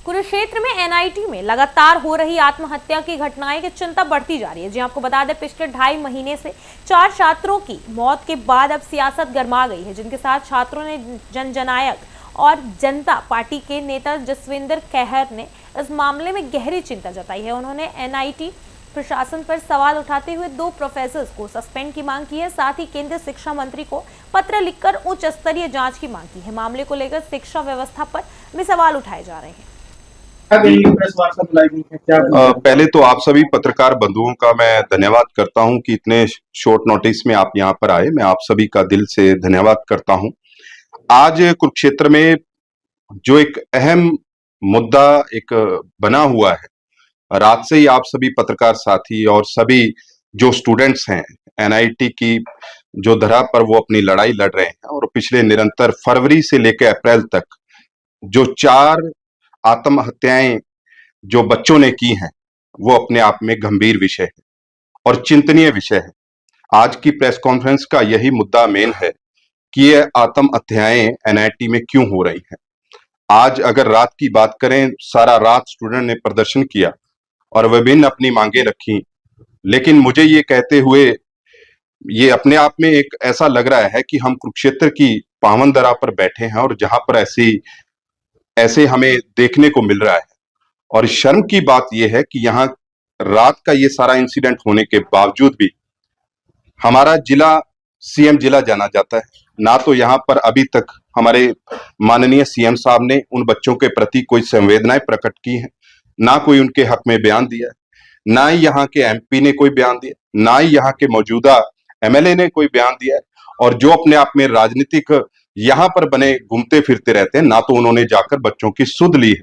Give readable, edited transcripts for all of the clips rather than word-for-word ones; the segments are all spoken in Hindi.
कुरुक्षेत्र में एनआईटी में लगातार हो रही आत्महत्या की घटनाएं की चिंता बढ़ती जा रही है। जी आपको बता दें, पिछले 2.5 महीने से 4 छात्रों की मौत के बाद अब सियासत गर्मा गई है, जिनके साथ छात्रों ने जननायक और जनता पार्टी के नेता जसविंदर खैहर ने इस मामले में गहरी चिंता जताई है। उन्होंने एनआईटी प्रशासन पर सवाल उठाते हुए 2 प्रोफेसर्स को सस्पेंड की मांग की है। साथ ही केंद्रीय शिक्षा मंत्री को पत्र लिखकर उच्च स्तरीय जांच की मांग की है। मामले को लेकर शिक्षा व्यवस्था पर भी सवाल उठाए जा रहे हैं। पहले तो आप सभी पत्रकार बंधुओं का मैं धन्यवाद करता हूं कि इतने शॉर्ट नोटिस में आप यहां पर आए। मैं आप सभी का दिल से धन्यवाद करता हूं। आज कुरुक्षेत्र में जो एक अहम मुद्दा एक बना हुआ है, रात से ही आप सभी पत्रकार साथी और सभी जो स्टूडेंट्स हैं एनआईटी की जो धरा पर वो अपनी लड़ाई लड़ रहे हैं, और पिछले निरंतर फरवरी से लेकर अप्रैल तक जो 4 आत्महत्याएं जो बच्चों ने की हैं, वो अपने आप में गंभीर विषय है और चिंतनीय विषय है। आज की प्रेस कॉन्फ्रेंस का यही मुद्दा मेन है कि ये आत्महत्याएं एनआईटी में क्यों हो रही हैं। आज अगर रात की बात करें, सारा रात स्टूडेंट ने प्रदर्शन किया और विभिन्न अपनी मांगे रखी, लेकिन मुझे ये कहते हुए ये अपने आप में एक ऐसा लग रहा है कि हम कुरुक्षेत्र की पावन धरा पर बैठे हैं और जहां पर ऐसे हमें देखने को मिल रहा है। और शर्म की बात यह है कि यहाँ रात का ये सारा इंसिडेंट होने के बावजूद भी हमारा जिला सीएम जिला जाना जाता है। ना तो यहाँ पर अभी तक हमारे माननीय सीएम साहब ने उन बच्चों के प्रति कोई संवेदनाएं प्रकट की हैं, ना कोई उनके हक में बयान दिया है, ना ही यहाँ के एमपी ने कोई बयान दिया, ना ही यहाँ के मौजूदा एमएलए ने कोई बयान दिया है। और जो अपने आप में राजनीतिक यहाँ पर बने घूमते फिरते रहते हैं, ना तो उन्होंने जाकर बच्चों की सुध ली है।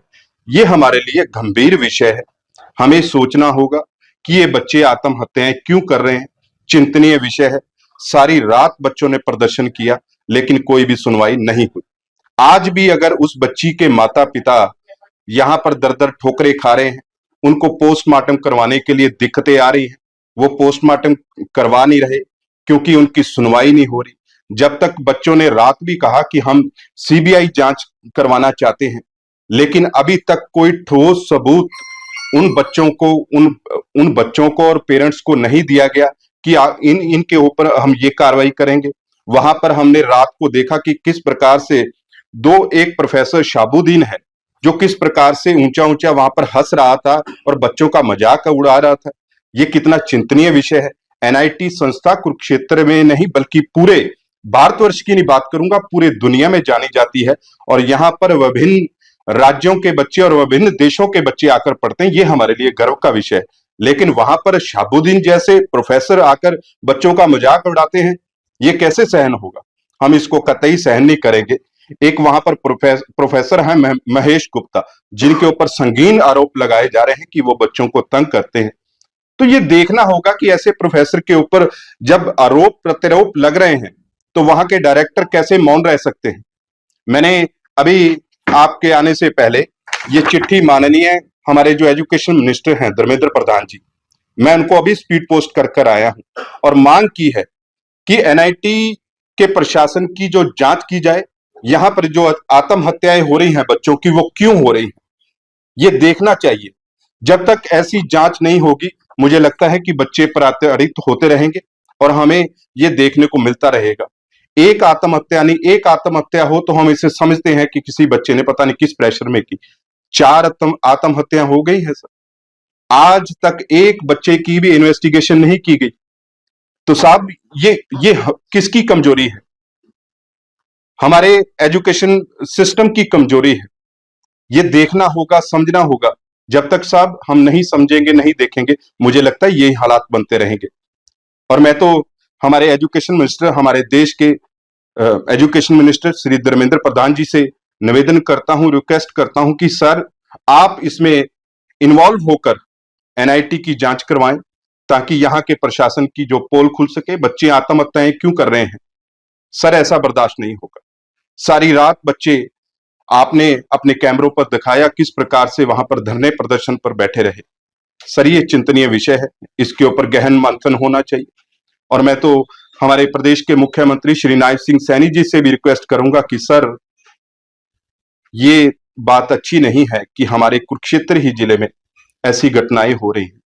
ये हमारे लिए गंभीर विषय है। हमें सोचना होगा कि ये बच्चे आत्महत्याएं क्यों कर रहे हैं। चिंतनीय विषय है। सारी रात बच्चों ने प्रदर्शन किया, लेकिन कोई भी सुनवाई नहीं हुई। आज भी अगर उस बच्ची के माता पिता यहाँ पर दर दर ठोकरे खा रहे हैं, उनको पोस्टमार्टम करवाने के लिए दिक्कतें आ रही हैं, वो पोस्टमार्टम करवा नहीं रहे क्योंकि उनकी सुनवाई नहीं हो रही। जब तक बच्चों ने रात भी कहा कि हम सीबीआई जांच करवाना चाहते हैं, लेकिन अभी तक कोई ठोस सबूत उन बच्चों को और पेरेंट्स को नहीं दिया गया कि इनके ऊपर हम ये कार्रवाई करेंगे। वहां पर हमने रात को देखा कि किस प्रकार से एक प्रोफेसर शाबुद्दीन है जो किस प्रकार से ऊंचा ऊंचा वहां पर हंस रहा था और बच्चों का मजाक उड़ा रहा था। ये कितना चिंतनीय विषय है। एनआईटी संस्था कुरुक्षेत्र में नहीं बल्कि पूरे भारतवर्ष की नहीं बात करूंगा, पूरे दुनिया में जानी जाती है। और यहाँ पर विभिन्न राज्यों के बच्चे और विभिन्न देशों के बच्चे आकर पढ़ते हैं। ये हमारे लिए गर्व का विषय है। लेकिन वहां पर शाबुद्दीन जैसे प्रोफेसर आकर बच्चों का मजाक उड़ाते हैं, ये कैसे सहन होगा। हम इसको कतई सहन नहीं करेंगे। एक वहां पर प्रोफेसर हैं महेश गुप्ता, जिनके ऊपर संगीन आरोप लगाए जा रहे हैं कि वो बच्चों को तंग करते हैं। तो ये देखना होगा कि ऐसे प्रोफेसर के ऊपर जब आरोप प्रत्यारोप लग रहे हैं तो वहां के डायरेक्टर कैसे मौन रह सकते हैं। मैंने अभी आपके आने से पहले ये चिट्ठी माननीय हमारे जो एजुकेशन मिनिस्टर हैं धर्मेंद्र प्रधान जी, मैं उनको अभी स्पीड पोस्ट कर आया हूं और मांग की है कि एनआईटी के प्रशासन की जो जांच की जाए। यहां पर जो आत्महत्याएं हो रही हैं बच्चों की, वो क्यों हो रही हैं, ये देखना चाहिए। जब तक ऐसी जांच नहीं होगी, मुझे लगता है कि बच्चे प्रताड़ित होते रहेंगे और हमें ये देखने को मिलता रहेगा। एक आत्महत्या हो तो हम इसे समझते हैं कि किसी बच्चे ने पता नहीं किस प्रेशर में की। 4 आत्महत्या हो गई है सर। आज तक एक बच्चे की भी इन्वेस्टिगेशन नहीं की गई। तो साहब ये किसकी कमजोरी है? हमारे एजुकेशन सिस्टम की कमजोरी है। ये देखना होगा, समझना होगा। जब तक साहब हम नहीं समझेंगे, नहीं देखेंगे, मुझे लगता है यही हालात बनते रहेंगे। और मैं तो हमारे एजुकेशन मिनिस्टर, हमारे देश के एजुकेशन मिनिस्टर श्री धर्मेंद्र प्रधान जी से निवेदन करता हूं, रिक्वेस्ट करता हूं कि सर आप इसमें इन्वॉल्व होकर एनआईटी की जांच करवाएं, ताकि यहाँ के प्रशासन की जो पोल खुल सके। बच्चे आत्महत्याएं क्यों कर रहे हैं सर, ऐसा बर्दाश्त नहीं होगा। सारी रात बच्चे आपने अपने कैमरों पर दिखाया किस प्रकार से वहां पर धरने प्रदर्शन पर बैठे रहे। सर ये चिंतनीय विषय है, इसके ऊपर गहन मंथन होना चाहिए। और मैं तो हमारे प्रदेश के मुख्यमंत्री श्री नायब सिंह सैनी जी से भी रिक्वेस्ट करूंगा कि सर ये बात अच्छी नहीं है कि हमारे कुरुक्षेत्र ही जिले में ऐसी घटनाएं हो रही हैं।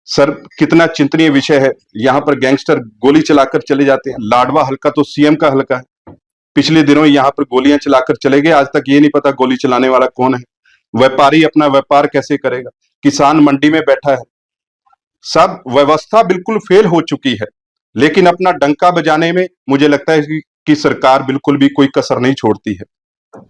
सर, कितना चिंतनीय विषय है। यहाँ पर गैंगस्टर गोली चलाकर चले जाते हैं। लाडवा हल्का तो सीएम का हल्का है। पिछले दिनों यहाँ पर गोलियां चलाकर चले गए, आज तक ये नहीं पता गोली चलाने वाला कौन है। व्यापारी अपना व्यापार कैसे करेगा, किसान मंडी में बैठा है। सब व्यवस्था बिल्कुल फेल हो चुकी है, लेकिन अपना डंका बजाने में मुझे लगता है कि सरकार बिल्कुल भी कोई कसर नहीं छोड़ती है।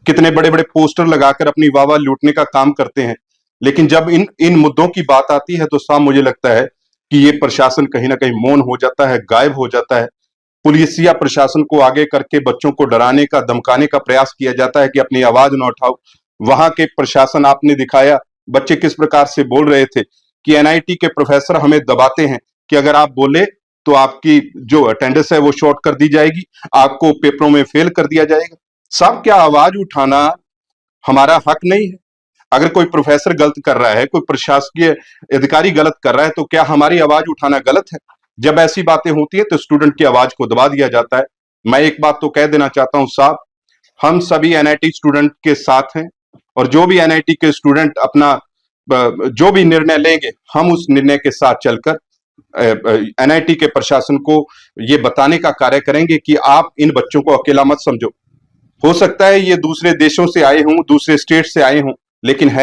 कितने बड़े बड़े पोस्टर लगाकर अपनी वाहवाही लूटने का काम करते हैं, लेकिन जब इन मुद्दों की बात आती है तो साहब मुझे लगता है कि ये प्रशासन कहीं ना कहीं मौन हो जाता है, गायब हो जाता है। पुलिसिया प्रशासन को आगे करके बच्चों को डराने का, धमकाने का प्रयास किया जाता है कि अपनी आवाज न उठाओ। वहां के प्रशासन आपने दिखाया, बच्चे किस प्रकार से बोल रहे थे कि एनआईटी के प्रोफेसर हमें दबाते हैं कि अगर आप बोले तो आपकी जो अटेंडेंस है वो शॉर्ट कर दी जाएगी, आपको पेपरों में फेल कर दिया जाएगा। साहब, क्या आवाज उठाना हमारा हक नहीं है? अगर कोई प्रोफेसर गलत कर रहा है, कोई प्रशासकीय अधिकारी गलत कर रहा है, तो क्या हमारी आवाज उठाना गलत है? जब ऐसी बातें होती है तो स्टूडेंट की आवाज को दबा दिया जाता है। मैं एक बात तो कह देना चाहता हूं साहब, हम सभी एनआईटी स्टूडेंट के साथ हैं, और जो भी एनआईटी के स्टूडेंट अपना जो भी निर्णय लेंगे, हम उस निर्णय के साथ चलकर एनआईटी के प्रशासन को ये बताने का कार्य करेंगे कि आप इन बच्चों को अकेला मत समझो। हो सकता है ये दूसरे देशों से आए हों, दूसरे स्टेट से आए हों, लेकिन है